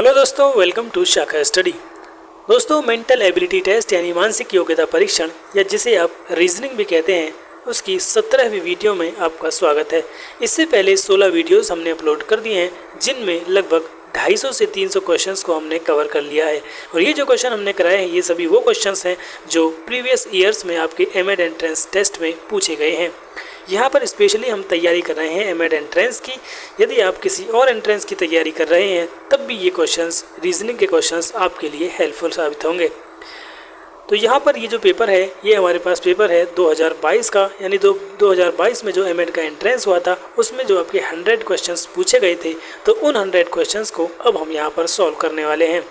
Hello दोस्तों, welcome to शाखा study. दोस्तों, मेंटल एबिलिटी टेस्ट यानी मानसिक योग्यता परीक्षण या जिसे आप रीजनिंग भी कहते हैं, उसकी 17वीं वीडियो में आपका स्वागत है। इससे पहले 16 वीडियोस हमने अपलोड कर दिए हैं, जिनमें लगभग 250 से 300 क्वेश्चंस को हमने कवर कर लिया है। और ये जो क्वेश्चन हमने कराए हैं, ये सभी वो क्वेश्चंस हैं जो प्रीवियस ईयर्स में आपके एमएड एंट्रेंस टेस्ट में पूछे गए हैं। यहाँ पर स्पेशली हम तैयारी कर रहे हैं एमएड एंट्रेंस की। यदि आप किसी और एंट्रेंस की तैयारी कर रहे हैं, तब भी ये क्वेश्चंस, रीजनिंग के क्वेश्चंस आपके लिए हेल्पफुल साबित होंगे। तो यहाँ पर ये जो पेपर है, ये हमारे पास पेपर है 2022 का, यानी 2022 में जो एमएड का एंट्रेंस हुआ था, उसमें जो आपके 100 क्वेश्चंस पूछे गए थे, तो उन 100 क्वेश्चंस को अब हम यहाँ पर सॉल्व करने वाले हैं।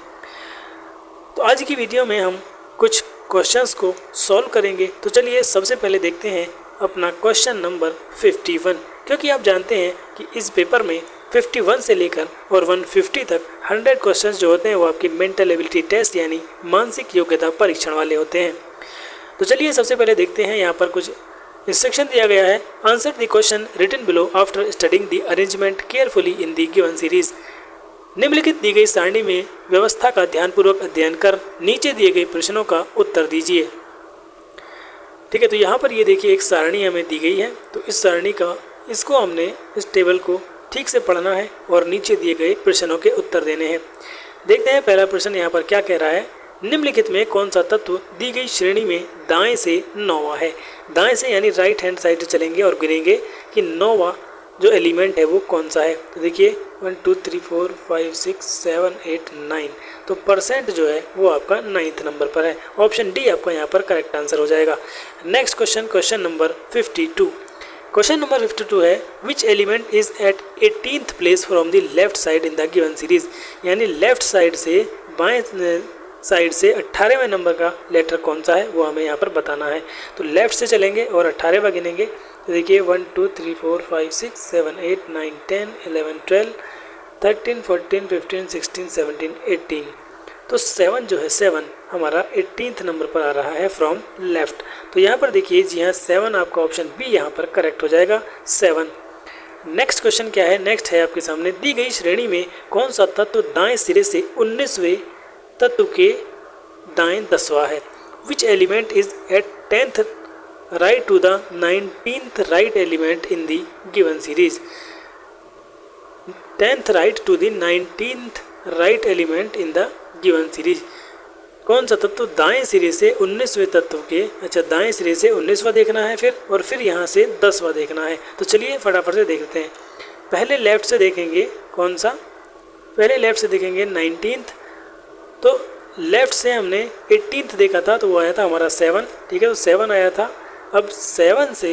तो आज की वीडियो में हम कुछ क्वेश्चंस को सॉल्व करेंगे। तो चलिए सबसे पहले देखते हैं अपना क्वेश्चन नंबर 51, क्योंकि आप जानते हैं कि इस पेपर में 51 से लेकर और 150 तक 100 क्वेश्चंस जो होते हैं वो आपकी मेंटल एबिलिटी टेस्ट यानी मानसिक योग्यता परीक्षण वाले होते हैं। तो चलिए सबसे पहले देखते हैं, यहाँ पर कुछ इंस्ट्रक्शन दिया गया है। Answer the question written below after studying the arrangement carefully in the given series. निम्नलिखित दी गई सारणी में व्यवस्था का ध्यानपूर्वक अध्ययन कर नीचे दिए गए प्रश्नों का उत्तर दीजिए। ठीक है, तो यहाँ पर ये देखिए एक सारणी हमें दी गई है। तो इस सारणी का, इसको हमने, इस टेबल को ठीक से पढ़ना है और नीचे दिए गए प्रश्नों के उत्तर देने हैं। देखते हैं पहला प्रश्न यहाँ पर क्या कह रहा है। निम्नलिखित में कौन सा तत्व दी गई श्रेणी में दाएं से 9वां है। दाएं से यानी राइट हैंड साइड से चलेंगे और गिनेंगे कि 9वां जो एलिमेंट है वो कौन सा है। तो देखिए 1 2 3 4 5 6 7 8 9, तो परसेंट जो है वो आपका 9th नंबर पर है। ऑप्शन डी आपका यहाँ पर करेक्ट आंसर हो जाएगा। Next question, question number 52। Question number 52 है, which element is at 18th place from the left side in the given series. यानी लेफ्ट साइड से, बाएं साइड से 18वें नंबर का लेटर कौन सा है वो हमें यहाँ पर बताना है। तो लेफ्ट से चलेंगे और 18वां गिनेंगे। तो देखिए 1 2 3 4 5 6 7 8 9 10 11 12 13 14 15 16 17 18। तो 7 जो है, 7 हमारा 18th नंबर पर आ रहा है फ्रॉम लेफ्ट। तो यहाँ पर देखिए जी हाँ, 7 आपका ऑप्शन बी यहाँ पर करेक्ट हो जाएगा, 7। नेक्स्ट क्वेश्चन क्या है, नेक्स्ट है आपके सामने, दी गई श्रेणी में कौन सा तत्व दाएं सिरे से 19वें तत्व के दाएं 10वां है। Which element is at 10th right to the 19th right element in the given series। 10th right to the 19th right element in the given series। कौन सा तत्व दाएं सिरे से 19वें तत्व के, अच्छा दाएं सिरे से 19वां देखना है फिर, और फिर यहाँ से 10वां देखना है। तो चलिए फटाफट से देखते हैं। पहले लेफ्ट से देखेंगे कौन सा, पहले लेफ्ट से देखेंगे 19th। तो लेफ्ट से हमने 18th देखा था, तो वो आया था हमारा 7। ठीक है, तो 7 आया था। अब 7 से,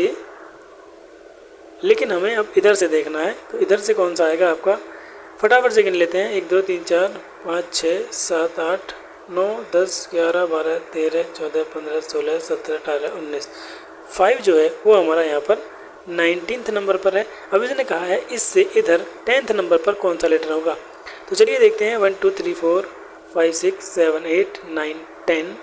लेकिन हमें अब इधर से देखना है। तो इधर से कौन सा आएगा आपका, फटाफट से गिन लेते हैं। 1 2 3 4 5 6 7 8 9 10 11 12 13 14 15 16 17 18 19। 5 जो है वो हमारा यहाँ पर 19th नंबर पर है। अब इसने कहा है इससे इधर 10th नंबर पर कौन सा लेटर होगा। तो चलिए देखते हैं 1 2 3 4 5 6 7 8 9 10।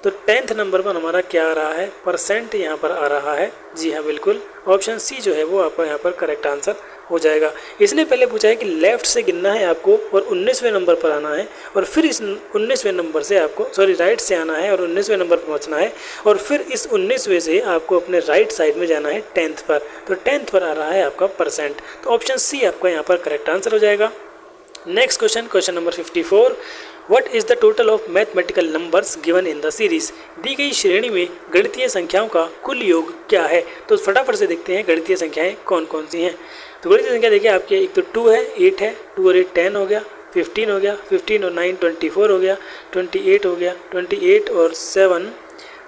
तो 10th नंबर पर हमारा क्या आ रहा है, परसेंट यहाँ पर आ रहा है। जी हाँ, बिल्कुल ऑप्शन सी जो है वो आपका यहाँ पर करेक्ट आंसर हो जाएगा। इसने पहले पूछा है कि लेफ्ट से गिनना है आपको और 19वें नंबर पर आना है, और फिर इस 19वें नंबर से आपको, राइट से आना है और 19वें नंबर पर पहुँचना है, और फिर इस 19वें से आपको अपने राइट साइड में जाना है 10th पर। तो 10th पर आ रहा है आपका परसेंट। तो ऑप्शन सी आपका यहाँ पर करेक्ट आंसर हो जाएगा। Next question, question number 54। What is the total of mathematical numbers given in the series. दी गई श्रेणी में गणितीय संख्याओं का कुल योग क्या है। तो फटाफट से देखते हैं गणितीय संख्याएं कौन कौन सी हैं। तो गणितीय संख्या देखिए आपके, एक तो 2 है, 8 है, 2 और 8 10 हो गया, 15 हो गया, 15 और 9 24 हो गया, 28 हो गया, 28 और 7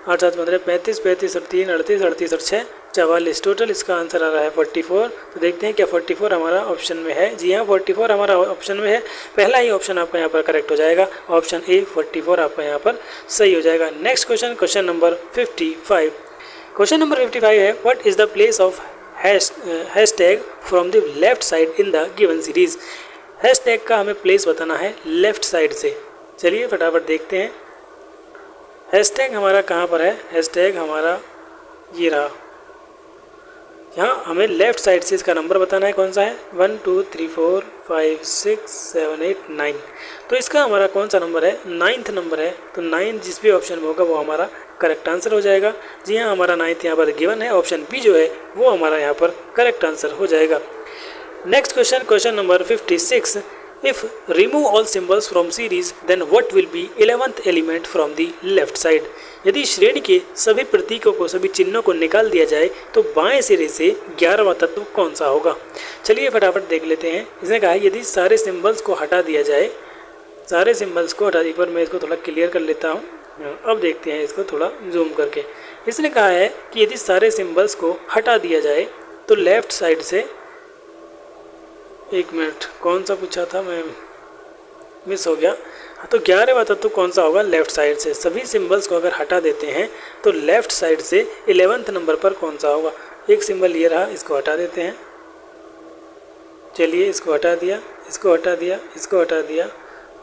8 7 15 35 35 और 3 38 38 और 6 44। टोटल इसका आंसर आ रहा है 44। तो देखते हैं क्या 44 हमारा ऑप्शन में है। जी हाँ, 44 हमारा ऑप्शन में है। पहला ही ऑप्शन आपका यहाँ पर करेक्ट हो जाएगा, ऑप्शन ए 44 आपका यहाँ पर सही हो जाएगा। Next question, question number 55। Question number 55 है, what is the place of hashtag from the left side in the given series. Hashtag का हमें प्लेस बताना है लेफ्ट साइड से। चलिए फटाफट देखते हैं हैशटैग हमारा कहाँ पर है। हैशटैग हमारा ये रहा, यहाँ हमें लेफ़्ट साइड से इसका नंबर बताना है कौन सा है, 1 2 3 4 5 6 7 8 9। तो इसका हमारा कौन सा नंबर है, 9th नंबर है। तो 9 जिस भी ऑप्शन में होगा वो हमारा करेक्ट आंसर हो जाएगा। जी हाँ, हमारा 9th यहाँ पर गिवन है, ऑप्शन बी जो है वो हमारा यहाँ पर करेक्ट आंसर हो जाएगा। Next question, question number 56। If remove all symbols from series then what will be 11th element from the left side. यदि श्रेणी के सभी प्रतीकों को, सभी चिन्हों को निकाल दिया जाए तो बाएं सिरे से 11वां तत्व कौन सा होगा। चलिए फटाफट देख लेते हैं। इसने कहा है यदि सारे सिंबल्स को हटा दिया जाए, सारे सिंबल्स को हटा, एक बार मैं इसको थोड़ा क्लियर कर लेता हूँ। अब देखते हैं इसको थोड़ा जूम करके। इसने कहा है कि यदि सारे सिंबल्स को हटा दिया जाए तो लेफ्ट साइड से, एक मिनट कौन सा पूछा था, मैं मिस हो गया। तो 11वां तत्व कौन सा होगा, लेफ्ट साइड से। सभी सिंबल्स को अगर हटा देते हैं तो लेफ्ट साइड से 11th नंबर पर कौन सा होगा। एक सिंबल ये रहा, इसको हटा देते हैं। चलिए इसको हटा दिया, इसको हटा दिया, इसको हटा दिया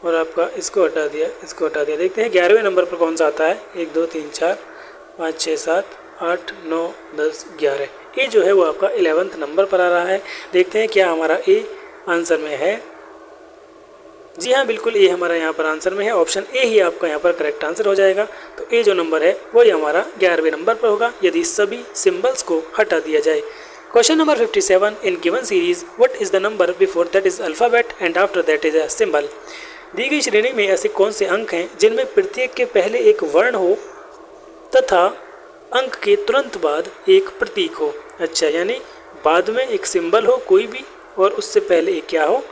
और आपका इसको हटा दिया, इसको हटा दिया। देखते हैं 11वें नंबर पर कौन सा आता है, 1 2 3 4 5 6 7 8 9 10 11। ए जो है वो आपका 11th नंबर पर आ रहा है। देखते हैं क्या हमारा ए आंसर में है। जी हाँ, बिल्कुल ए हमारा यहाँ पर आंसर में है। ऑप्शन ए ही आपका यहाँ पर करेक्ट आंसर हो जाएगा। तो ए जो नंबर है वही हमारा 11वें नंबर पर होगा यदि सभी सिंबल्स को हटा दिया जाए। Question number 57। In given series what is the number before that is alphabet and after that is a symbol. दी गई श्रेणी में ऐसे कौन से अंक हैं जिनमें प्रत्येक के पहले एक वर्ण हो तथा अंक के तुरंत बाद एक प्रतीक हो। अच्छा, यानी बाद में एक सिंबल हो कोई भी और उससे पहले एक क्या हो,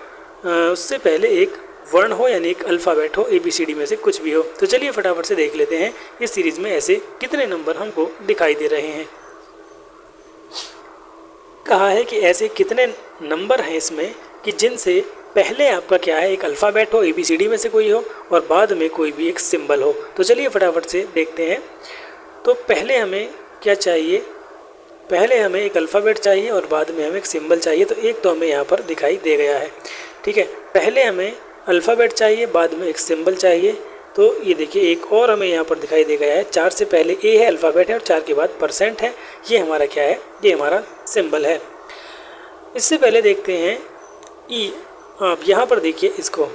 उससे पहले एक वर्ण हो, यानी एक अल्फ़ाबेट हो, ABCD में से कुछ भी हो। तो चलिए फटाफट से देख लेते हैं इस सीरीज़ में ऐसे कितने नंबर हमको दिखाई दे रहे हैं। कहा है कि ऐसे कितने नंबर हैं इसमें कि जिनसे पहले आपका क्या है, एक अल्फ़ाबेट हो, ABCD में से कोई हो और बाद में कोई भी एक सिंबल हो। तो चलिए फटाफट से देखते हैं। तो पहले हमें क्या चाहिए, पहले हमें एक अल्फ़ाबेट चाहिए और बाद में हमें एक सिंबल चाहिए। तो एक तो हमें यहाँ पर दिखाई दे गया है, ठीक है। पहले हमें अल्फ़ाबेट चाहिए, बाद में एक सिंबल चाहिए। तो ये देखिए एक और हमें यहाँ पर दिखाई दे गया है। 4 से पहले ए है, अल्फ़ाबेट है, और 4 के बाद % है। ये हमारा क्या है, ये हमारा सिंबल है। इससे पहले देखते हैं ई। आप यहाँ पर देखिए इसको,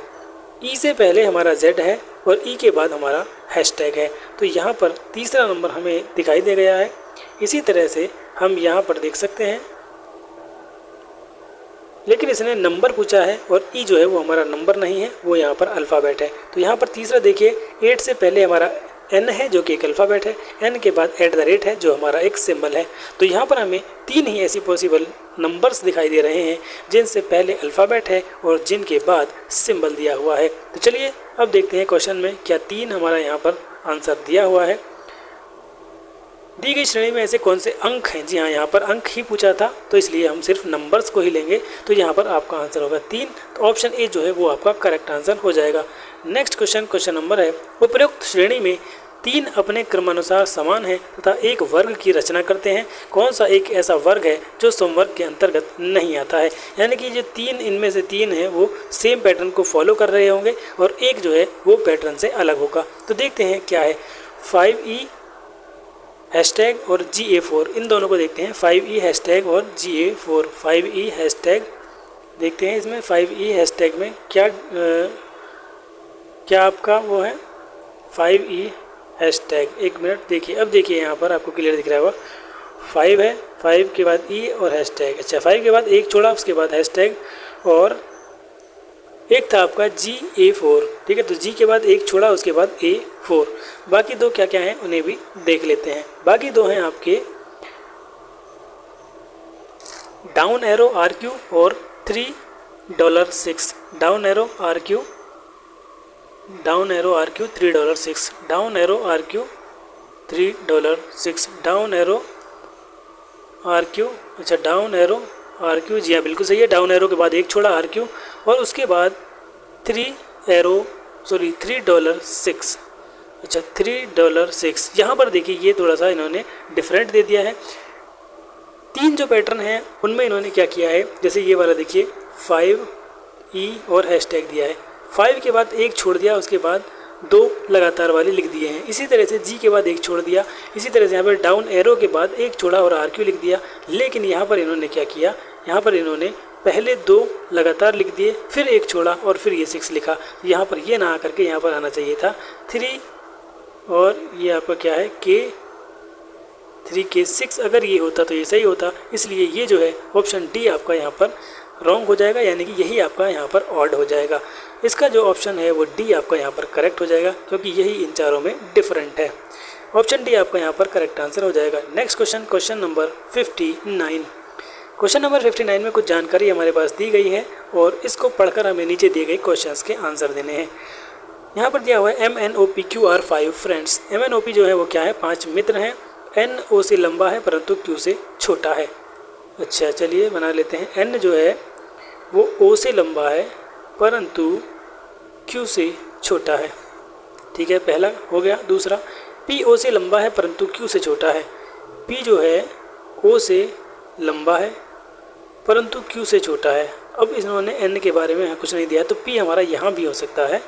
ई से पहले हमारा Z है और ई के बाद हमारा हैशटैग है। तो यहाँ पर तीसरा नंबर हमें दिखाई दे गया है। इसी तरह से हम यहाँ पर देख सकते हैं, लेकिन इसने नंबर पूछा है और ई जो है वो हमारा नंबर नहीं है, वो यहाँ पर अल्फ़ाबेट है। तो यहाँ पर तीसरा देखिए 8 से पहले हमारा N है जो कि एक अल्फ़ाबेट है, N के बाद @ है जो हमारा एक सिंबल है। तो यहाँ पर हमें 3 ही ऐसी पॉसिबल नंबर्स दिखाई दे रहे हैं जिनसे पहले अल्फ़ाबेट है और जिनके बाद सिंबल दिया हुआ है। तो चलिए अब देखते हैं क्वेश्चन में क्या 3 हमारा यहाँ पर आंसर दिया हुआ है। दी गई श्रेणी में ऐसे कौन से अंक हैं, जी हाँ यहाँ पर अंक ही पूछा था तो इसलिए हम सिर्फ नंबर्स को ही लेंगे। तो यहाँ पर आपका आंसर होगा 3। तो ऑप्शन ए जो है वो आपका करेक्ट आंसर हो जाएगा। नेक्स्ट क्वेश्चन, क्वेश्चन नंबर है उपरोक्त श्रेणी में 3 अपने क्रमानुसार समान हैं तथा एक वर्ग की रचना करते हैं। कौन सा एक ऐसा वर्ग है जो समवर्ग के अंतर्गत नहीं आता है। यानी कि जो 3 इनमें से 3 हैं वो सेम पैटर्न को फॉलो कर रहे होंगे और एक जो है वो पैटर्न से अलग होगा। तो देखते हैं क्या है, 5E हैशटैग और GA4, इन दोनों को देखते हैं। 5E हैशटैग और GA4, 5E हैशटैग देखते हैं। इसमें 5E हैशटैग में क्या क्या आपका वो है 5E हैशटैग। एक मिनट देखिए, अब देखिए यहाँ पर आपको क्लियर दिख रहा होगा 5 है, 5 के बाद E और हैशटैग। अच्छा, 5 के बाद एक छोड़ा, उसके बाद हैशटैग और एक था आपका GA4, ठीक है। तो G के बाद एक छोड़ा, उसके बाद A4। बाकी 2 क्या क्या हैं उन्हें भी देख लेते हैं। बाकी 2 हैं आपके डाउन एरो RQ और $3.6। Down arrow RQ, down arrow RQ $3.6, down arrow RQ $3.6, down arrow RQ। अच्छा, डाउन एरो RQ, जी हाँ बिल्कुल सही है। डाउन एरो के बाद एक छोड़ा RQ और उसके बाद $3.6। अच्छा, $3.6। यहाँ पर देखिए ये थोड़ा सा इन्होंने डिफरेंट दे दिया है। 3 जो पैटर्न हैं उनमें इन्होंने क्या किया है, जैसे ये वाला देखिए 5E और हैशटैग दिया है। 5 के बाद एक छोड़ दिया, उसके बाद दो लगातार वाले लिख दिए हैं। इसी तरह से जी के बाद एक छोड़ दिया, इसी तरह से यहाँ पर डाउन एरो के बाद एक छोड़ा और आर क्यू लिख दिया। लेकिन यहाँ पर इन्होंने क्या किया, यहाँ पर इन्होंने पहले दो लगातार लिख दिए, फिर एक छोड़ा और फिर ये 6 लिखा। यहाँ पर ये ना आकर के यहाँ पर आना चाहिए था 3 और ये आपका क्या है K3 K6। अगर ये होता तो ये सही होता, इसलिए ये जो है ऑप्शन डी आपका यहाँ पर रॉन्ग हो जाएगा, यानी कि यही आपका यहाँ पर ऑड हो जाएगा। इसका जो ऑप्शन है वो डी आपका यहाँ पर करेक्ट हो जाएगा, क्योंकि यही इन चारों में डिफरेंट है। ऑप्शन डी आपका यहाँ पर करेक्ट आंसर हो जाएगा। Next question, question number 59। Question number 59 में कुछ जानकारी हमारे पास दी गई है और इसको पढ़कर हमें नीचे दिए गए क्वेश्चंस के आंसर देने हैं। यहाँ पर दिया हुआ है MNOP are 5 फ्रेंड्स। MNOP जो है वो क्या है, 5 मित्र हैं। N O से लंबा है परंतु Q से छोटा है। अच्छा चलिए बना लेते हैं। N जो है वो O से लंबा है परंतु Q से छोटा है। ठीक है, पहला हो गया। दूसरा, P O से लंबा है परंतु Q से छोटा है। P जो है O से लंबा है परंतु Q से छोटा है। अब इन्होंने N के बारे में कुछ नहीं दिया, तो P हमारा यहाँ भी हो सकता है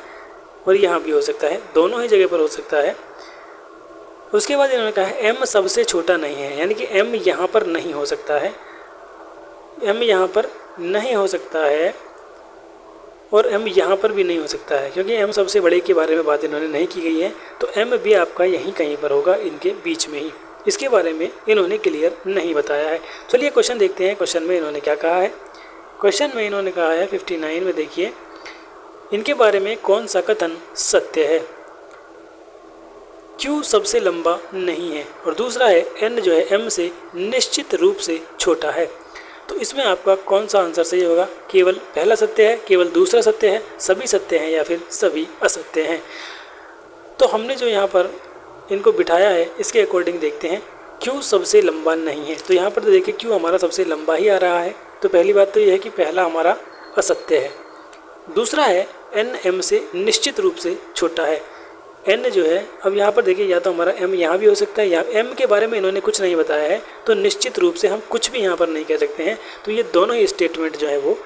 और यहाँ भी हो सकता है, दोनों ही जगह पर हो सकता है। उसके बाद इन्होंने कहा है M सबसे छोटा नहीं है, यानी कि M यहाँ पर नहीं हो सकता है, M यहाँ पर नहीं हो सकता है और M यहाँ पर भी नहीं हो सकता है, क्योंकि M सबसे बड़े के बारे में बात इन्होंने नहीं की गई है। तो M भी आपका यहीं कहीं पर होगा, इनके बीच में ही। इसके बारे में इन्होंने क्लियर नहीं बताया है। चलिए क्वेश्चन देखते हैं, क्वेश्चन में इन्होंने क्या कहा है। क्वेश्चन में इन्होंने कहा है 59 में, देखिए इनके बारे में कौन सा कथन सत्य है। Q सबसे लंबा नहीं है और दूसरा है N जो है M से निश्चित रूप से छोटा है। तो इसमें आपका कौन सा आंसर सही होगा। केवल पहला सत्य है, केवल दूसरा सत्य है, सभी सत्य हैं या फिर सभी असत्य हैं। तो हमने जो यहाँ पर इनको बिठाया है इसके अकॉर्डिंग देखते हैं। Q सबसे लंबा नहीं है, तो यहाँ पर तो देखिए Q हमारा सबसे लंबा ही आ रहा है। तो पहली बात तो ये है कि पहला हमारा असत्य है। दूसरा है N M से निश्चित रूप से छोटा है। N जो है, अब यहाँ पर देखिए या तो हमारा M यहाँ भी हो सकता है, या M के बारे में इन्होंने कुछ नहीं बताया है, तो निश्चित रूप से हम कुछ भी यहाँ पर नहीं कह सकते हैं। तो ये दोनों ही स्टेटमेंट जो है वो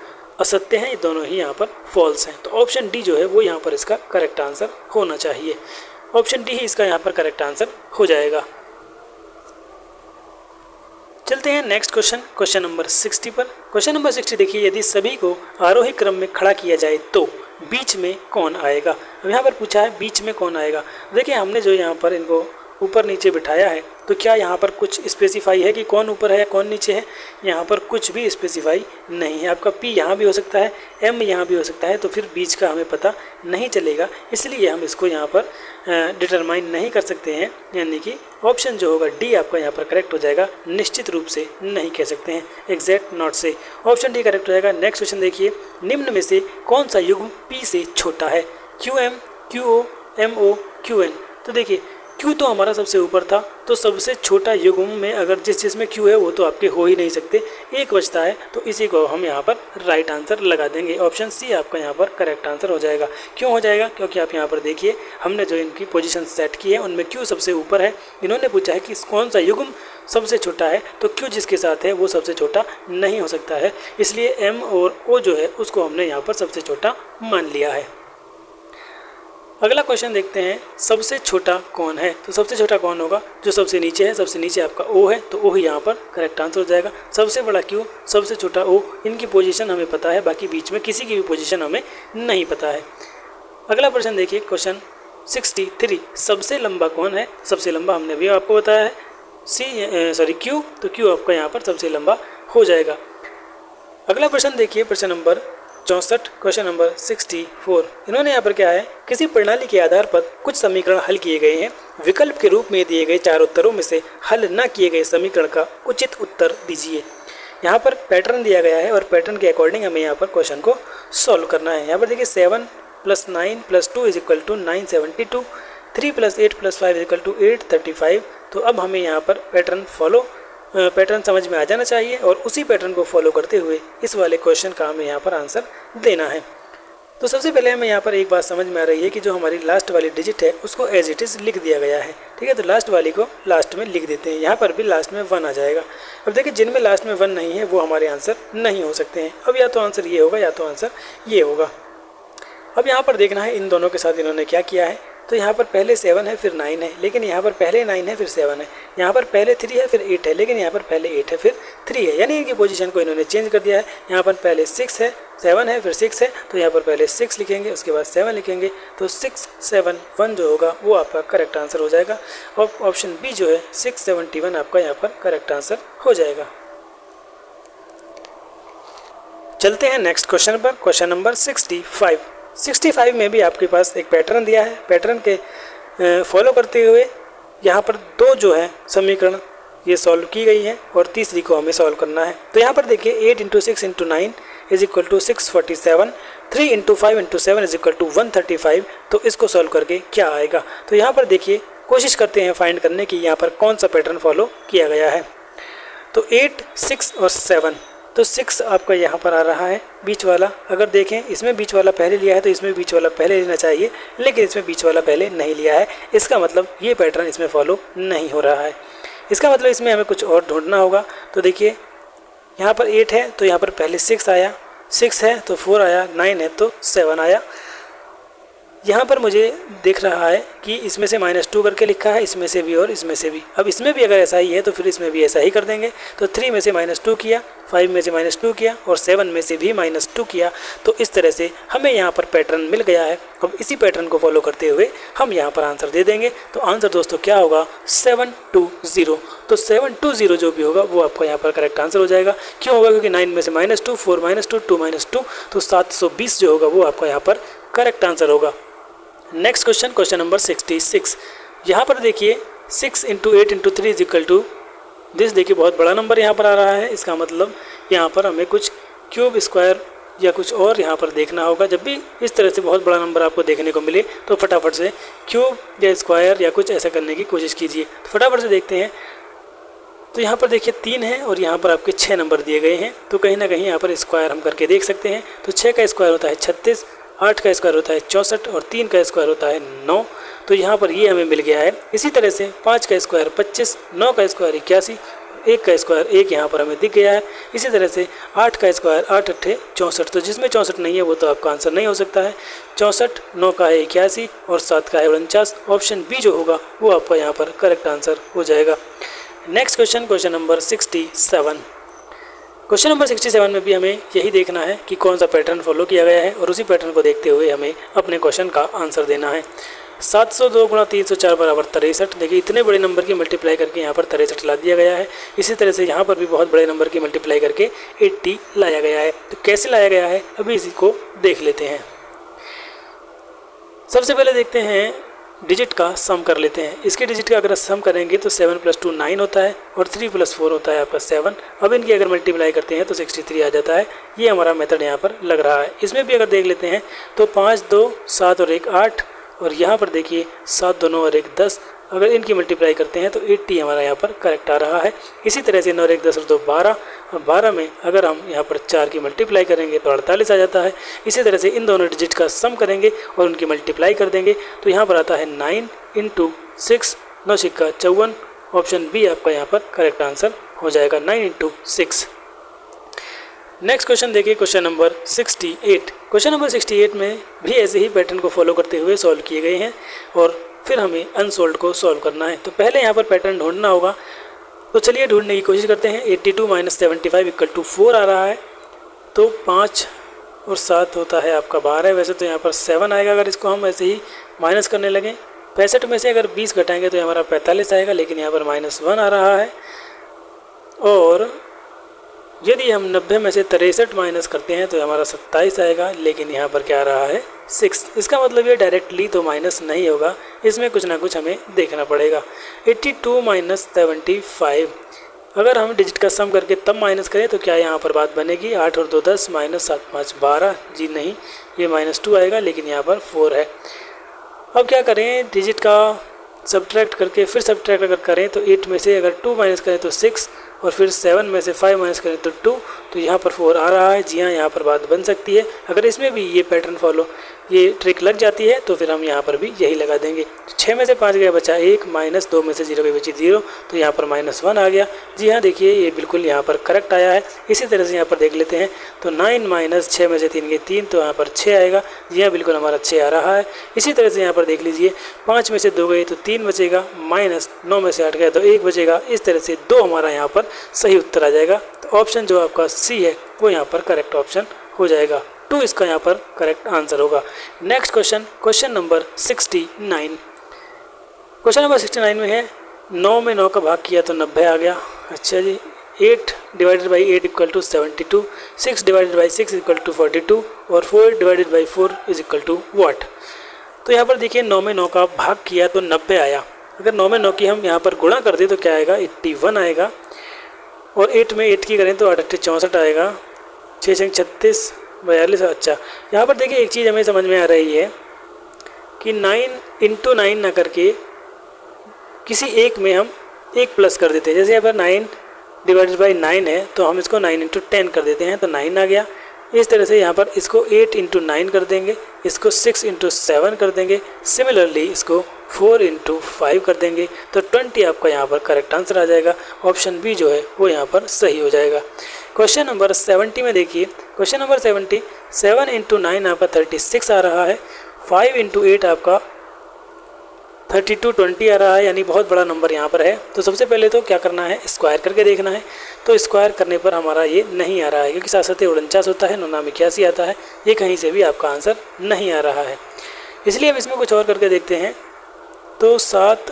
असत्य हैं, ये दोनों ही यहाँ पर फॉल्स हैं। तो ऑप्शन डी जो है वो यहाँ पर इसका करेक्ट आंसर होना चाहिए। ऑप्शन डी ही इसका यहाँ पर करेक्ट आंसर हो जाएगा। चलते हैं नेक्स्ट क्वेश्चन, क्वेश्चन नंबर 60 पर। क्वेश्चन नंबर 60 देखिए, यदि सभी को आरोही क्रम में खड़ा किया जाए तो बीच में कौन आएगा। अब यहाँ पर पूछा है बीच में कौन आएगा। देखिए हमने जो यहाँ पर इनको ऊपर नीचे बिठाया है, तो क्या यहाँ पर कुछ स्पेसिफाई है कि कौन ऊपर है कौन नीचे है। यहाँ पर कुछ भी स्पेसिफाई नहीं है। आपका P यहाँ भी हो सकता है, M यहाँ भी हो सकता है, तो फिर बीच का हमें पता नहीं चलेगा, इसलिए हम इसको यहाँ पर डिटरमाइन नहीं कर सकते हैं। यानी कि ऑप्शन जो होगा डी आपका यहाँ पर करेक्ट हो जाएगा। निश्चित रूप से नहीं कह सकते हैं, एग्जैक्ट नॉट से। ऑप्शन डी करेक्ट हो जाएगा। नेक्स्ट क्वेश्चन देखिए, निम्न में से कौन सा युग्म P से छोटा है। QM, QO, MO, QN। तो देखिए Q तो हमारा सबसे ऊपर था, तो सबसे छोटा युग्म में अगर जिसमें Q है वो तो आपके हो ही नहीं सकते। एक बचता है, तो इसी को हम यहाँ पर राइट आंसर लगा देंगे। ऑप्शन सी आपका यहाँ पर करेक्ट आंसर हो जाएगा। क्यों हो जाएगा, क्योंकि आप यहाँ पर देखिए हमने जो इनकी पोजीशन सेट की है उनमें Q सबसे ऊपर है। इन्होंने पूछा है कि कौन सा युग्म सबसे छोटा है, तो Q जिसके साथ है वो सबसे छोटा नहीं हो सकता है, इसलिए M और O जो है उसको हमने यहाँ पर सबसे छोटा मान लिया है। अगला क्वेश्चन देखते हैं, सबसे छोटा कौन है। तो सबसे छोटा कौन होगा, जो सबसे नीचे है। सबसे नीचे आपका O है, तो O ही यहाँ पर करेक्ट आंसर हो जाएगा। सबसे बड़ा Q, सबसे छोटा O, इनकी पोजीशन हमें पता है, बाकी बीच में किसी की भी पोजीशन हमें नहीं पता है। अगला प्रश्न देखिए, क्वेश्चन 63, सबसे लंबा कौन है। सबसे लंबा हमने अभी आपको बताया है Q, तो Q आपका यहाँ पर सबसे लंबा हो जाएगा। अगला प्रश्न देखिए, प्रश्न नंबर 64, क्वेश्चन नंबर 64। इन्होंने यहाँ पर क्या है, किसी प्रणाली के आधार पर कुछ समीकरण हल किए गए हैं। विकल्प के रूप में दिए गए 4 उत्तरों में से हल न किए गए समीकरण का उचित उत्तर दीजिए। यहाँ पर पैटर्न दिया गया है और पैटर्न के अकॉर्डिंग हमें यहाँ पर क्वेश्चन को सॉल्व करना है। यहाँ पर देखिए 7 + 9 + 2 = 972, 3 + 8 + 5 = 835। तो अब हमें यहाँ पर पैटर्न समझ में आ जाना चाहिए और उसी पैटर्न को फॉलो करते हुए इस वाले क्वेश्चन का हमें यहाँ पर आंसर देना है। तो सबसे पहले हमें यहाँ पर एक बात समझ में आ रही है कि जो हमारी लास्ट वाली डिजिट है उसको एज इट इज़ लिख दिया गया है। ठीक है, तो लास्ट वाली को लास्ट में लिख देते हैं। यहाँ पर भी लास्ट में 1 आ जाएगा। अब देखिए जिनमें लास्ट में 1 नहीं है वो हमारे आंसर नहीं हो सकते हैं। अब या तो आंसर ये होगा या तो आंसर ये होगा। अब यहाँ पर देखना है इन दोनों के साथ इन्होंने क्या किया है। तो यहाँ पर पहले 7 है फिर 9 है, लेकिन यहाँ पर पहले 9 है फिर 7 है, यहाँ पर पहले 3 है फिर 8 है, लेकिन यहाँ पर पहले 8 है फिर 3 है, यानी इनकी पोजीशन को इन्होंने चेंज कर दिया है। यहाँ पर पहले 6 है, 7 है फिर 6 है, तो यहाँ पर पहले 6 लिखेंगे, उसके बाद 7 लिखेंगे, तो 6 7 1 जो होगा वो आपका करेक्ट आंसर हो जाएगा। और ऑप्शन बी जो है 671 आपका यहाँ पर करेक्ट आंसर हो जाएगा। चलते हैं नेक्स्ट क्वेश्चन पर, क्वेश्चन नंबर 65 में भी आपके पास एक पैटर्न दिया है। पैटर्न के फॉलो करते हुए यहाँ पर दो जो है समीकरण ये सॉल्व की गई है और तीसरी को हमें सॉल्व करना है। तो यहाँ पर देखिए 8 × 6 × 9 is equal to 647, 3 × 5 × 7 is equal to 135। तो इसको सॉल्व करके क्या आएगा, तो यहाँ पर देखिए कोशिश करते हैं फाइंड करने की यहाँ पर कौन सा पैटर्न फॉलो किया गया है। तो 8, 6 और 7, तो 6 आपका यहाँ पर आ रहा है बीच वाला। अगर देखें इसमें बीच वाला पहले लिया है तो इसमें बीच वाला पहले लेना चाहिए, लेकिन इसमें बीच वाला पहले नहीं लिया है। इसका मतलब ये पैटर्न इसमें फॉलो नहीं हो रहा है। इसका मतलब इसमें हमें कुछ और ढूंढना होगा। तो देखिए यहाँ पर 8 है तो यहाँ पर पहले 6 आया, 6 है तो 4 आया, 9 है तो 7 आया। यहाँ पर मुझे दिख रहा है कि इसमें से -2 करके लिखा है, इसमें से भी और इसमें से भी। अब इसमें भी अगर ऐसा ही है तो फिर इसमें भी ऐसा ही कर देंगे। तो 3 में से -2 किया, 5 में से -2 किया और 7 में से भी -2 किया। तो इस तरह से हमें यहाँ पर पैटर्न मिल गया है। अब इसी पैटर्न को फॉलो करते हुए हम यहाँ पर आंसर दे देंगे। तो आंसर दोस्तों क्या होगा, 720। तो 720 जो भी होगा वो आपका यहाँ पर करेक्ट आंसर हो जाएगा। क्यों होगा, क्योंकि 9 में से -2, 4 -2, 2 -2, तो 720 जो होगा वो आपका यहाँ पर करेक्ट आंसर होगा। Next question, question number 66। यहाँ पर देखिए 6 × 8 × 3 इज इक्वल टू दिस। देखिए बहुत बड़ा नंबर यहाँ पर आ रहा है। इसका मतलब यहाँ पर हमें कुछ क्यूब, स्क्वायर या कुछ और यहाँ पर देखना होगा। जब भी इस तरह से बहुत बड़ा नंबर आपको देखने को मिले तो फटाफट से क्यूब या स्क्वायर या कुछ ऐसा करने की कोशिश कीजिए। तो फटाफट से देखते हैं। तो यहाँ पर देखिए 3 है और यहाँ पर आपके 6 नंबर दिए गए हैं। तो कहीं ना कहीं यहाँ पर स्क्वायर हम करके देख सकते हैं। तो 6 का स्क्वायर होता है 36, 8 का स्क्वायर होता है 64 और 3 का स्क्वायर होता है 9। तो यहाँ पर ये हमें मिल गया है। इसी तरह से 5 का स्क्वायर 25, 9 का स्क्वायर 81, 1 का स्क्वायर 1 यहाँ पर हमें दिख गया है। इसी तरह से 8 का स्क्वायर 8 × 8 = 64। तो जिसमें 64 नहीं है वो तो आपका आंसर नहीं हो सकता है। 64, 9 का है 81 और 7 का है 49। ऑप्शन बी जो होगा वो आपका यहाँ पर करेक्ट आंसर हो जाएगा। Next question, question number 67। Question number 67 में भी हमें यही देखना है कि कौन सा पैटर्न फॉलो किया गया है और उसी पैटर्न को देखते हुए हमें अपने क्वेश्चन का आंसर देना है। 702 × 304 = 63। देखिए इतने बड़े नंबर की मल्टीप्लाई करके यहाँ पर 63 ला दिया गया है। इसी तरह से यहाँ पर भी बहुत बड़े नंबर की मल्टीप्लाई करके 80 लाया गया है। तो कैसे लाया गया है अभी इसी को देख लेते हैं। सबसे पहले देखते हैं डिजिट का सम कर लेते हैं। इसके डिजिट का अगर सम करेंगे तो 7 + 2 9 होता है और 3 + 4 होता है आपका 7। अब इनकी अगर मल्टीप्लाई करते हैं तो 63 आ जाता है। ये हमारा मेथड यहाँ पर लग रहा है। इसमें भी अगर देख लेते हैं तो 5, 2, 7 और 1 8 और यहाँ पर देखिए 7, 2, 9 और 1 10। अगर इनकी मल्टीप्लाई करते हैं तो 80 हमारा यहाँ पर करेक्ट आ रहा है। इसी तरह से 9 और 1 10 और 2 12 और 12 में अगर हम यहाँ पर 4 की मल्टीप्लाई करेंगे तो 48 आ जाता है। इसी तरह से इन दोनों डिजिट का सम करेंगे और उनकी मल्टीप्लाई कर देंगे तो यहाँ पर आता है 9 × 6, 9 × 54। ऑप्शन बी आपका यहाँ पर करेक्ट आंसर हो जाएगा, 9 × 6। नेक्स्ट क्वेश्चन देखिए, क्वेश्चन नंबर 68। क्वेश्चन नंबर 68 में भी ऐसे ही पैटर्न को फॉलो करते हुए सॉल्व किए गए हैं और फिर हमें अनसोल्ड को सॉल्व करना है। तो पहले यहाँ पर पैटर्न ढूंढना होगा। तो चलिए ढूंढने की कोशिश करते हैं। 82 - 75 = 4 आ रहा है। तो 5 और 7 होता है आपका 12। वैसे तो यहाँ पर 7 आएगा अगर इसको हम ऐसे ही माइनस करने लगें। 65 में से अगर 20 घटाएंगे तो हमारा 45 आएगा, लेकिन यहाँ पर -1 आ रहा है। और यदि हम 90 में से 63 माइनस करते हैं तो हमारा 27 आएगा, लेकिन यहाँ पर क्या आ रहा है 6। इसका मतलब ये डायरेक्टली तो माइनस नहीं होगा, इसमें कुछ ना कुछ हमें देखना पड़ेगा। 82 - 75 अगर हम डिजिट का सम करके तब माइनस करें तो क्या यहाँ पर बात बनेगी। 8 और 2 10 -7 5 12। जी नहीं, ये -2 आएगा, लेकिन यहाँ पर 4 है। अब क्या करें, डिजिट का सब्ट्रैक्ट करके फिर सब्ट्रैक्ट अगर करें तो 8 में से अगर 2 माइनस करें तो 6 और फिर 7 में से 5 माइनस करें तो 2। तो यहाँ पर 4 आ रहा है। जी हाँ, यहाँ पर बात बन सकती है। अगर इसमें भी ये पैटर्न फॉलो, ये ट्रिक लग जाती है तो फिर हम यहाँ पर भी यही लगा देंगे। 6 में से 5 गया बचा 1, माइनस 2 में से 0 गई बची 0, तो यहाँ पर -1 आ गया। जी हाँ, देखिए ये बिल्कुल यहाँ पर करेक्ट आया है। इसी तरह से यहाँ पर देख लेते हैं, तो 9 माइनस 6 में से 3 गए 3, तो यहाँ पर 6 आएगा। जी हाँ, बिल्कुल हमारा 6 आ रहा है। इसी तरह से यहाँ पर देख लीजिए, 5 में से 2 गए तो 3 बचेगा, माइनस 9 में से 8 गया तो 1 बचेगा। इस तरह से 2 हमारा यहाँ पर सही उत्तर आ जाएगा। तो ऑप्शन जो आपका सी है वो यहाँ पर करेक्ट ऑप्शन हो जाएगा। 2 इसका यहाँ पर करेक्ट आंसर होगा। Next question, question number 69। Question number 69 में है 9 में 9 का भाग किया तो 90 आ गया। अच्छा जी, 8 divided by 8 equal to 72, 6 divided by 6 equal to 42 और 4 divided by 4 is equal to what. तो यहाँ पर देखिए 9 में 9 का भाग किया तो 90 आया। अगर 9 में 9 की हम यहाँ पर गुणा कर दें तो क्या आएगा, 81 आएगा। और 8 में 8 की करें तो 8 64 आएगा, 6 36 42। अच्छा, यहाँ पर देखिए एक चीज़ हमें समझ में आ रही है कि 9 इंटू 9 ना करके किसी एक में हम एक प्लस कर देते हैं। जैसे यहाँ पर 9 डिवाइडेड बाई 9 है तो हम इसको 9 इंटू 10 कर देते हैं, तो 9 आ गया। इस तरह से यहाँ पर इसको 8 इंटू 9 कर देंगे, इसको 6 इंटू 7 कर देंगे, सिमिलरली इसको 4 इंटू 5 कर देंगे, तो 20 आपका यहाँ पर करेक्ट आंसर आ जाएगा। ऑप्शन बी जो है वो यहाँ पर सही हो जाएगा। क्वेश्चन नंबर 70 में देखिए, क्वेश्चन नंबर 70, 7 इंटू 9 आपका 36 आ रहा है, 5 इंटू 8 आपका 32 20 आ रहा है, यानी बहुत बड़ा नंबर यहाँ पर है। तो सबसे पहले तो क्या करना है, स्क्वायर करके देखना है। तो स्क्वायर करने पर हमारा ये नहीं आ रहा है, क्योंकि 7 49 होता है, 9 81 आता है, ये कहीं से भी आपका आंसर नहीं आ रहा है। इसलिए हम इसमें कुछ और करके देखते हैं। तो 7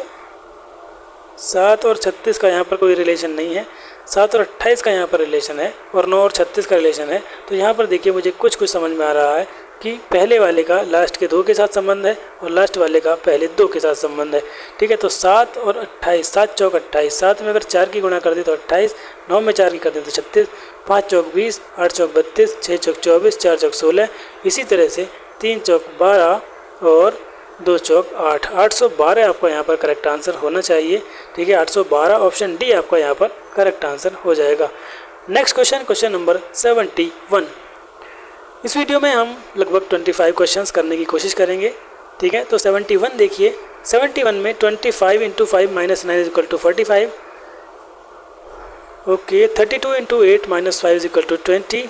और 36 का यहाँ पर कोई रिलेशन नहीं है, 7 और 28 का यहाँ पर रिलेशन है, और 9 और 36 का रिलेशन है। तो यहाँ पर देखिए मुझे कुछ समझ में आ रहा है कि पहले वाले का लास्ट के 2 के साथ संबंध है और लास्ट वाले का पहले 2 के साथ संबंध है। ठीक है, तो 7 और 28, 7 चौक 28, 7 में अगर 4 की गुणा कर दे तो 28, 9 में 4 की कर दे तो 36, 5 चौक 20, 8 चौक 32, 6 चौक 24, 4 चौक 16, इसी तरह से 3 चौक 12 और 2 चौक 8, 812 आपका यहाँ पर करेक्ट आंसर होना चाहिए। ठीक है, 812 ऑप्शन डी आपका यहाँ पर करेक्ट आंसर हो जाएगा। Next question, question number 71। इस वीडियो में हम लगभग 25 क्वेश्चंस करने की कोशिश करेंगे। ठीक है, तो 71 देखिए, 71 में 25 into 5 minus 9 is equal to 45। Okay, 32 into 8 minus 5 is equal to 20।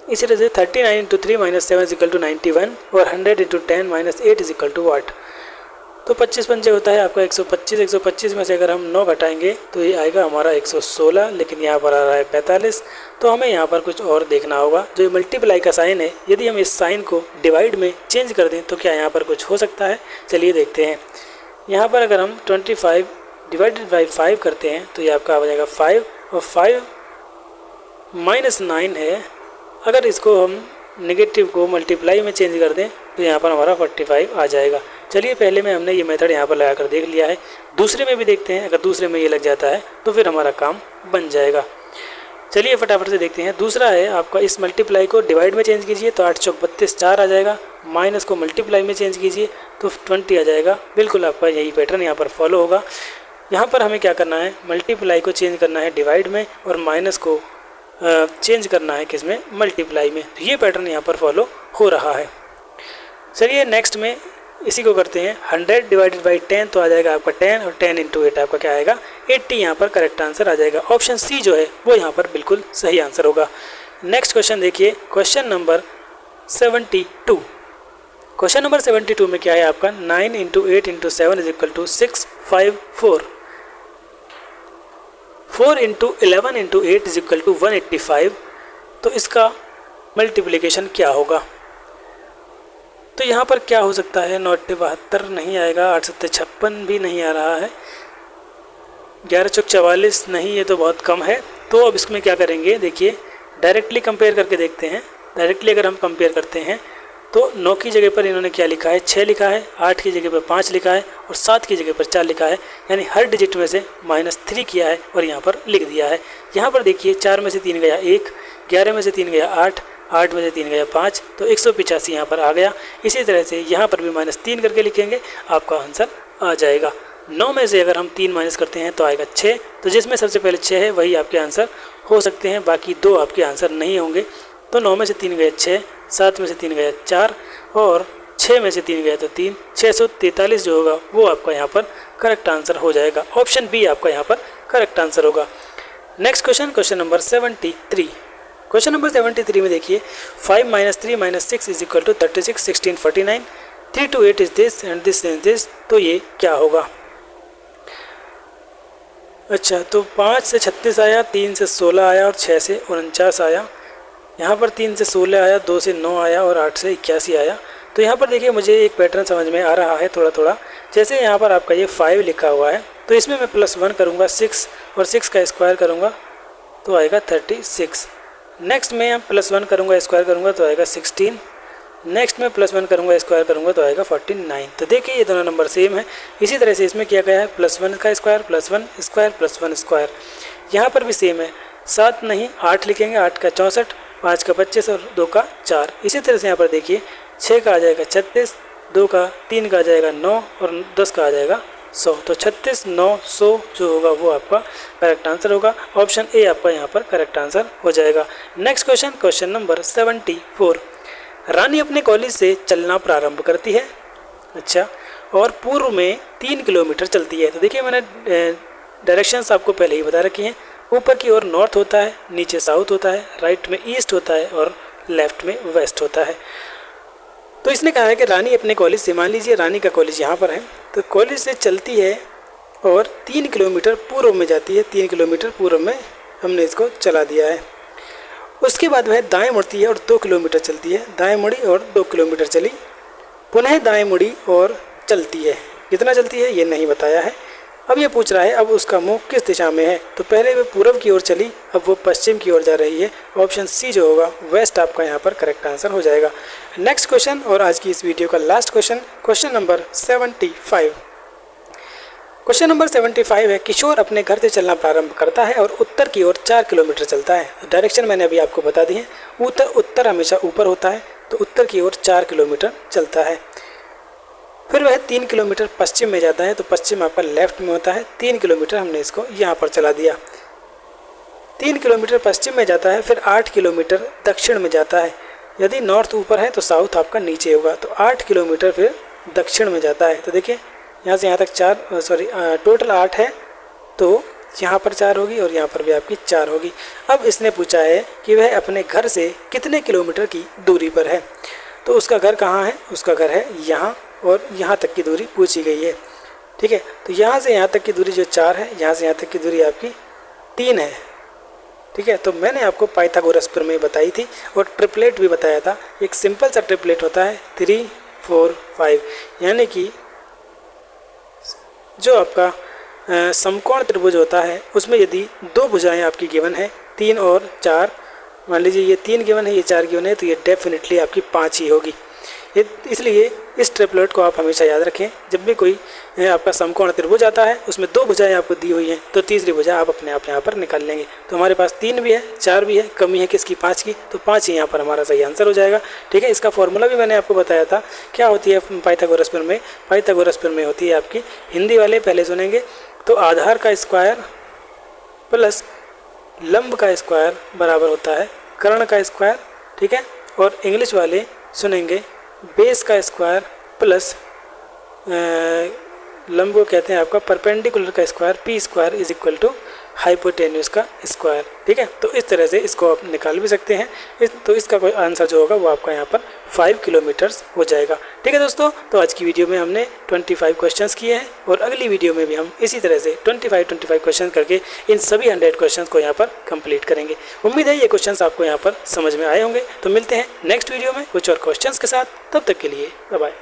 इसी तरह से 39 into 3 minus 7 is equal to 91 और 100 into 10 minus 8 is equal to what. तो 25 पंजे होता है आपका 125, 125 में से अगर हम 9 घटाएंगे तो ये आएगा हमारा 116, लेकिन यहाँ पर आ रहा है 45। तो हमें यहाँ पर कुछ और देखना होगा। जो मल्टीप्लाई का साइन है, यदि हम इस साइन को डिवाइड में चेंज कर दें तो क्या यहाँ पर कुछ हो सकता है, चलिए देखते हैं। यहाँ पर अगर हम 25 डिवाइडेड बाई 5 करते हैं तो ये आपका आ जाएगा 5, और 5 माइनस 9 है। अगर इसको हम नेगेटिव को मल्टीप्लाई में चेंज कर दें तो यहाँ पर हमारा 45 आ जाएगा। चलिए, पहले में हमने ये मेथड यहाँ पर लगा कर देख लिया है, दूसरे में भी देखते हैं। अगर दूसरे में ये लग जाता है तो फिर हमारा काम बन जाएगा। चलिए फटाफट से देखते हैं। दूसरा है आपका, इस मल्टीप्लाई को डिवाइड में चेंज कीजिए तो 8 चौक 32 4 आ जाएगा, माइनस को मल्टीप्लाई में चेंज कीजिए तो 20 आ जाएगा। बिल्कुल आपका यही पैटर्न यहाँ पर फॉलो होगा। यहाँ पर हमें क्या करना है, मल्टीप्लाई को चेंज करना है डिवाइड में और माइनस को चेंज करना है किसमें, मल्टीप्लाई में। तो ये पैटर्न यहाँ पर फॉलो हो रहा है। चलिए नेक्स्ट में इसी को करते हैं। 100 डिवाइडेड बाई 10 तो आ जाएगा आपका 10, और 10 इंटू 8 आपका क्या आएगा, 80 यहाँ पर करेक्ट आंसर आ जाएगा। ऑप्शन सी जो है वो यहाँ पर बिल्कुल सही आंसर होगा। नेक्स्ट क्वेश्चन देखिए, क्वेश्चन नंबर 72। क्वेश्चन नंबर 72 में क्या है आपका, 9 into 8 into 7 is equal to 654। 4 into 11 into 8 is equal to 185। तो इसका मल्टीप्लिकेशन क्या होगा। तो यहाँ पर क्या हो सकता है, 9 72 नहीं आएगा, 8 7 56 भी नहीं आ रहा है, 11 चौक 44 नहीं, ये तो बहुत कम है। तो अब इसमें क्या करेंगे, देखिए डायरेक्टली कंपेयर करके देखते हैं। डायरेक्टली अगर हम कंपेयर करते हैं तो 9 की जगह पर इन्होंने क्या लिखा है, 6 लिखा है, 8 की जगह पर 5 लिखा है और 7 की जगह पर 4 लिखा है, यानी हर डिजिट में से -3 किया है और यहाँ पर लिख दिया है। यहाँ पर देखिए 4 में से 3 गया 1, 11 में से 3 गया 8, 8 में से 3 गया 5, तो 185 यहाँ पर आ गया। इसी तरह से यहाँ पर भी -3 करके लिखेंगे, आपका आंसर आ जाएगा। 9 में से अगर हम 3 माइनस करते हैं तो आएगा 6, तो जिसमें सबसे पहले 6 है वही आपके आंसर हो सकते हैं, बाकी 2 आपके आंसर नहीं होंगे। तो 9 में से 3 गए 6, 7 में से 3 गए 4 और 6 में से 3 गए तो 3, 643 जो होगा वो आपका यहाँ पर करेक्ट आंसर हो जाएगा। ऑप्शन बी आपका यहाँ पर करेक्ट आंसर होगा। Next question, question number 73। Question number 73 में देखिए 5 - 3 - 6 is equal to 36, 16, 49, 3 to 8 is this and this is this, तो ये क्या होगा। अच्छा, तो 5 से 36 आया, 3 से 16 आया और 6 से 49 आया। यहाँ पर 3 से 16 आया, 2 से 9 आया और 8 से 81 आया। तो यहाँ पर देखिए मुझे एक पैटर्न समझ में आ रहा है थोड़ा थोड़ा। जैसे यहाँ पर आपका ये 5 लिखा हुआ है, तो इसमें मैं +1 करूँगा 6 और 6 का स्क्वायर करूँगा तो आएगा 36। नेक्स्ट में +1 करूँगा स्क्वायर करूँगा तो आएगा 16। नेक्स्ट में +1 करूँगा स्क्वायर करूँगा तो आएगा 49। तो देखिए ये दोनों नंबर सेम है। इसी तरह से इसमें किया गया है +1 का स्क्वायर +1 स्क्वायर +1 स्क्वायर। यहाँ पर भी सेम है, 7 नहीं 8 लिखेंगे, 8 का 64, 5 का 25 और 2 का 4। इसी तरह से यहाँ पर देखिए 6 का आ जाएगा 36, 2 का 3 का आ जाएगा 9 और 10 का आ जाएगा 100। तो 36, 9, 100 जो होगा वो आपका करेक्ट आंसर होगा। ऑप्शन ए आपका यहाँ पर करेक्ट आंसर हो जाएगा। Next question, question number 74। रानी अपने कॉलेज से चलना प्रारंभ करती है, अच्छा, और पूर्व में 3 किलोमीटर चलती है। तो देखिए मैंने डायरेक्शंस आपको पहले ही बता रखी हैं। ऊपर की ओर नॉर्थ होता है, नीचे साउथ होता है, राइट में ईस्ट होता है और लेफ्ट में वेस्ट होता है। तो इसने कहा है कि रानी अपने कॉलेज से, मान लीजिए रानी का कॉलेज यहाँ पर है, तो कॉलेज से चलती है और 3 किलोमीटर पूर्व में जाती है। 3 किलोमीटर पूर्व में हमने इसको चला दिया है। उसके बाद वह दाएं मुड़ती है और 2 किलोमीटर चलती है। दाएं मुड़ी और 2 किलोमीटर चली, पुनः दाएं मुड़ी और चलती है। कितना चलती है ये नहीं बताया है। अब ये पूछ रहा है अब उसका मुंह किस दिशा में है। तो पहले वो पूर्व की ओर चली, अब वो पश्चिम की ओर जा रही है। ऑप्शन सी जो होगा वेस्ट आपका यहाँ पर करेक्ट आंसर हो जाएगा। नेक्स्ट क्वेश्चन और आज की इस वीडियो का last question, question number 75। Question number 75 है, किशोर अपने घर से चलना प्रारंभ करता है और उत्तर की ओर 4 किलोमीटर चलता है। डायरेक्शन मैंने अभी आपको बता दी है। उत्तर हमेशा ऊपर होता है, तो उत्तर की ओर 4 किलोमीटर चलता है। फिर वह 3 किलोमीटर पश्चिम में जाता है, तो पश्चिम आपका लेफ्ट में होता है। 3 किलोमीटर हमने इसको यहाँ पर चला दिया। 3 किलोमीटर पश्चिम में जाता है, फिर 8 किलोमीटर दक्षिण में जाता है। यदि नॉर्थ ऊपर है तो साउथ आपका नीचे होगा, तो 8 किलोमीटर फिर दक्षिण में जाता है। तो देखिए यहाँ से यहाँ तक टोटल 8 है, तो यहाँ पर 4 होगी और यहाँ पर भी आपकी 4 होगी। अब इसने पूछा है कि वह अपने घर से कितने किलोमीटर की दूरी पर है। तो उसका घर कहाँ है, उसका घर है यहाँ, और यहाँ तक की दूरी पूछी गई है। ठीक है, तो यहाँ से यहाँ तक की दूरी जो 4 है, यहाँ से यहाँ तक की दूरी आपकी 3 है। ठीक है, तो मैंने आपको पाइथागोरस प्रमेय बताई थी और ट्रिपलेट भी बताया था। एक सिंपल सा ट्रिपलेट होता है 3, 4, 5, यानी कि जो आपका समकोण त्रिभुज होता है उसमें यदि 2 भुजाएं आपकी गिवन है, 3 और 4, मान लीजिए ये 3 गिवन है, ये 4 गिवन है, तो ये डेफिनेटली आपकी 5 ही होगी। इसलिए इस ट्रिपलेट को आप हमेशा याद रखें। जब भी कोई आपका समकोण त्रिभुज आता है उसमें 2 भुजाएं आपको दी हुई हैं, तो तीसरी भुजा आप अपने आप यहाँ पर निकाल लेंगे। तो हमारे पास 3 भी है, 4 भी है, कमी है किसकी, 5 की, तो 5 ही यहाँ पर हमारा सही आंसर हो जाएगा। ठीक है, इसका फॉर्मूला भी मैंने आपको बताया था। क्या होती है पाइथागोरस प्रमेय। पाइथागोरस प्रमेय होती है आपकी, हिंदी वाले पहले सुनेंगे तो आधार का स्क्वायर प्लस लंब का स्क्वायर बराबर होता है कर्ण का स्क्वायर। ठीक है, और इंग्लिश वाले सुनेंगे बेस का स्क्वायर प्लस लंब को कहते हैं आपका परपेंडिकुलर का square, P square is equal to hypotenuse का स्क्वायर। ठीक है, तो इस तरह से इसको आप निकाल भी सकते हैं। तो इसका कोई आंसर जो होगा वो आपका यहाँ पर 5 किलोमीटर्स हो जाएगा। ठीक है दोस्तों, तो आज की वीडियो में हमने 25 क्वेश्चंस किए हैं और अगली वीडियो में भी हम इसी तरह से 25 क्वेश्चन करके इन सभी 100 क्वेश्चंस को यहाँ पर कंप्लीट करेंगे। उम्मीद है ये क्वेश्चंस आपको यहाँ पर समझ में आए होंगे। तो मिलते हैं नेक्स्ट वीडियो में कुछ और क्वेश्चंस के साथ। तब तक के लिए बाय बाय।